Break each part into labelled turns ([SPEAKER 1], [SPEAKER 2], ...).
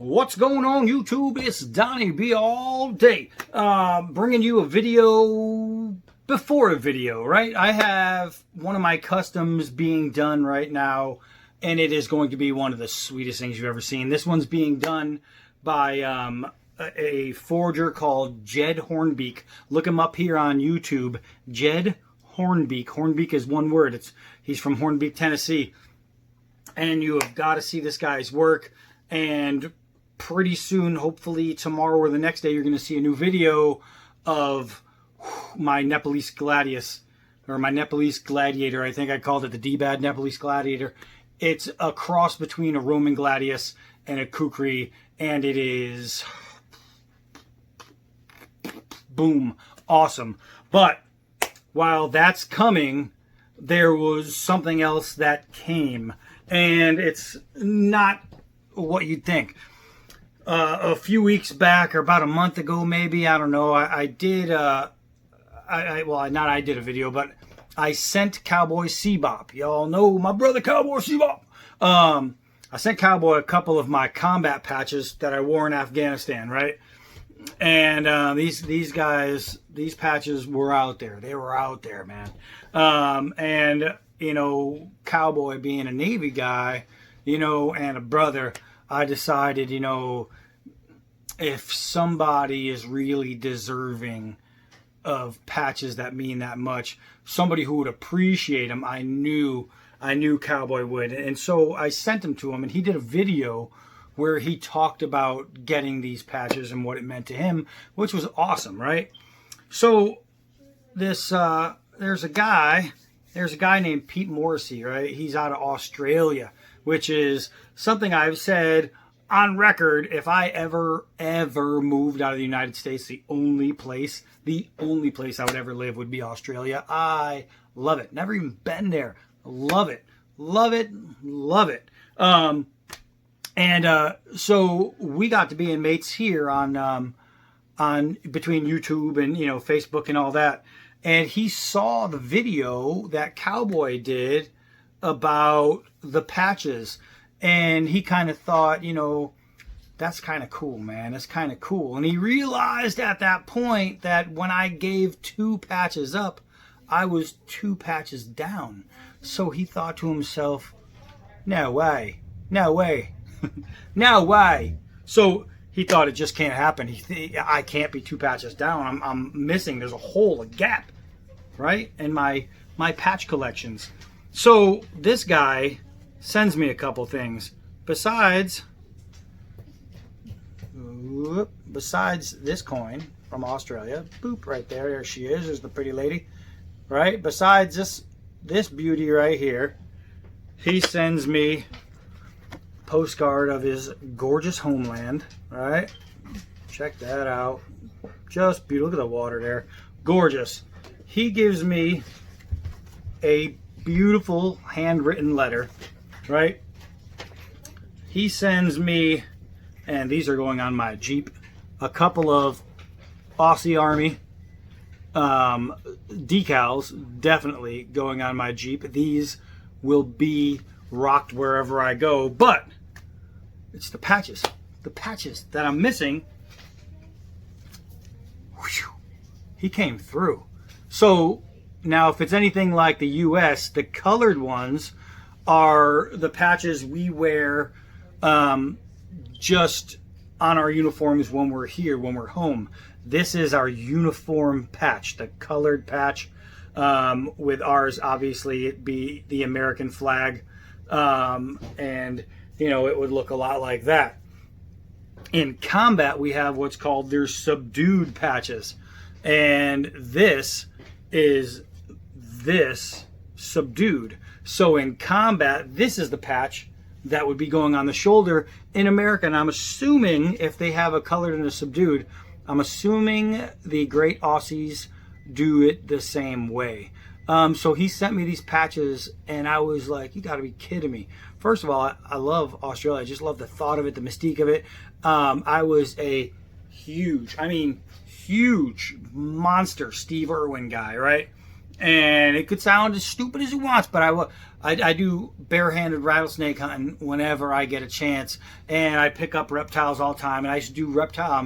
[SPEAKER 1] What's going on, YouTube? It's Donnie B all day, bringing you a video before a video, right? I have one of my customs being done right now, and it is going to be one of the sweetest things you've ever seen. This one's being done by a forger called Jed Hornbeak. Look him up here on YouTube, Jed Hornbeak. Hornbeak is one word. He's from Hornbeak, Tennessee, and you have got to see this guy's work. And pretty soon, hopefully tomorrow or the next day, you're going to see a new video of my Nepalese gladius, or my Nepalese gladiator. I think I called it the D-Bad Nepalese gladiator. It's a cross between a Roman gladius and a kukri, and it is boom, awesome. But while that's coming, there was something else that came, and it's not what you'd think. A few weeks back, or about a month ago, maybe, I don't know, I did, not I did a video, but I sent Cowboy Sebop. Y'all know my brother Cowboy Sebop. I sent Cowboy a couple of my combat patches that I wore in Afghanistan, right? And these guys, these patches were out there. They were out there, man. And, you know, Cowboy being a Navy guy, you know, and a brother, I decided, you know, if somebody is really deserving of patches that mean that much, somebody who would appreciate them, I knew Cowboy would. And so I sent them to him, and he did a video where he talked about getting these patches and what it meant to him, which was awesome, right? So this there's a guy named Pete Morrissey, right? He's out of Australia, which is something I've said on record. If I ever moved out of the United States, the only place I would ever live would be Australia. I love it. Never even been there. Love it. So we got to being mates here on between YouTube and, you know, Facebook and all that. And he saw the video that Cowboy did about the patches, and he kind of thought, you know, that's kind of cool, man. That's kind of cool. And he realized at that point that when I gave 2 patches up, I was 2 patches down. So he thought to himself, no way. No way. So he thought it just can't happen. I can't be 2 patches down. I'm missing. There's a hole, a gap, right, in my patch collections. So this guy sends me a couple things besides this coin from Australia. Boop, right there. There she is. There's the pretty lady, right? Besides this beauty right here, he sends me a postcard of his gorgeous homeland, right? Check that out. Just beautiful. Look at the water there. Gorgeous. He gives me a beautiful handwritten letter, right? He sends me, and these are going on my Jeep, a couple of Aussie Army decals, definitely going on my Jeep. These will be rocked wherever I go, but it's the patches that I'm missing. Whew. He came through. So now, if it's anything like the U.S., the colored ones are the patches we wear just on our uniforms when we're here, when we're home. This is our uniform patch, the colored patch, with ours, obviously, it be the American flag, and, you know, it would look a lot like that. In combat, we have what's called their subdued patches, and this is this subdued. So in combat, this is the patch that would be going on the shoulder in America. And I'm assuming if they have a colored and a subdued, I'm assuming the great Aussies do it the same way. So he sent me these patches, and I was like, you got to be kidding me. First of all, I love Australia. I just love the thought of it, the mystique of it. I was a huge monster Steve Irwin guy, right? And it could sound as stupid as it wants, but I do barehanded rattlesnake hunting whenever I get a chance, and I pick up reptiles all the time. And I used to do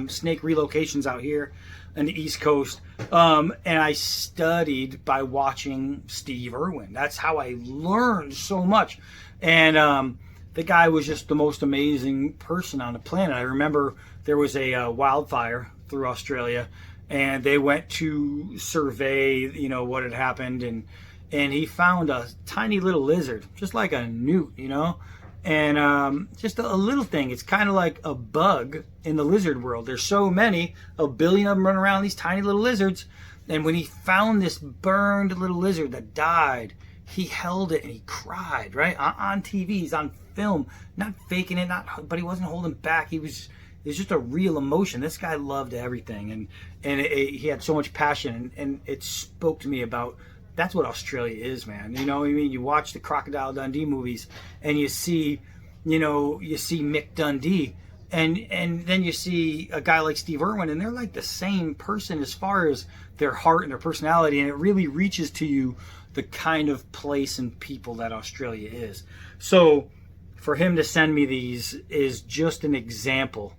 [SPEAKER 1] snake relocations out here on the East Coast, and I studied by watching Steve Irwin. That's how I learned so much. And the guy was just the most amazing person on the planet. I remember there was a wildfire through Australia, and they went to survey, you know, what had happened, and he found a tiny little lizard, just like a newt, you know, and just a little thing. It's kind of like a bug in the lizard world. There's so many, a billion of them running around, these tiny little lizards. And when he found this burned little lizard that died, he held it and he cried, right? On TV, he's on film, not faking it, but he wasn't holding back. It was just a real emotion. This guy loved everything, and he had so much passion, and it spoke to me about, that's what Australia is, man. You know what I mean? You watch the Crocodile Dundee movies, and you see Mick Dundee, and then you see a guy like Steve Irwin, and they're like the same person as far as their heart and their personality, and it really reaches to you the kind of place and people that Australia is. So for him to send me these is just an example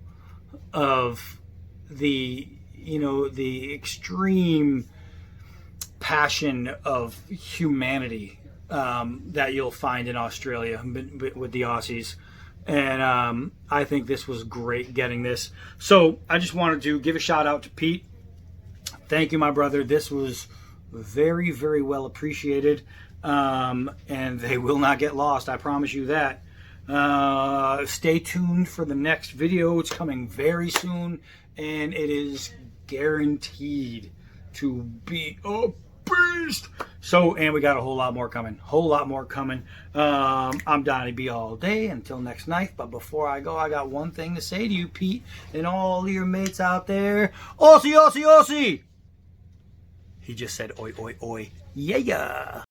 [SPEAKER 1] of the extreme passion of humanity that you'll find in Australia with the Aussies. And I think this was great getting this. So I just wanted to give a shout out to Pete. Thank you, my brother. This was very, very well appreciated. And they will not get lost. I promise you that. Stay tuned for the next video. It's coming very soon, and it is guaranteed to be a beast. So, and we got a whole lot more coming. I'm Donnie B all day until next night. But before I go, I got one thing to say to you, Pete, and all your mates out there. Aussie, Aussie, Aussie! He just said oi, oi, oi. Yeah, yeah.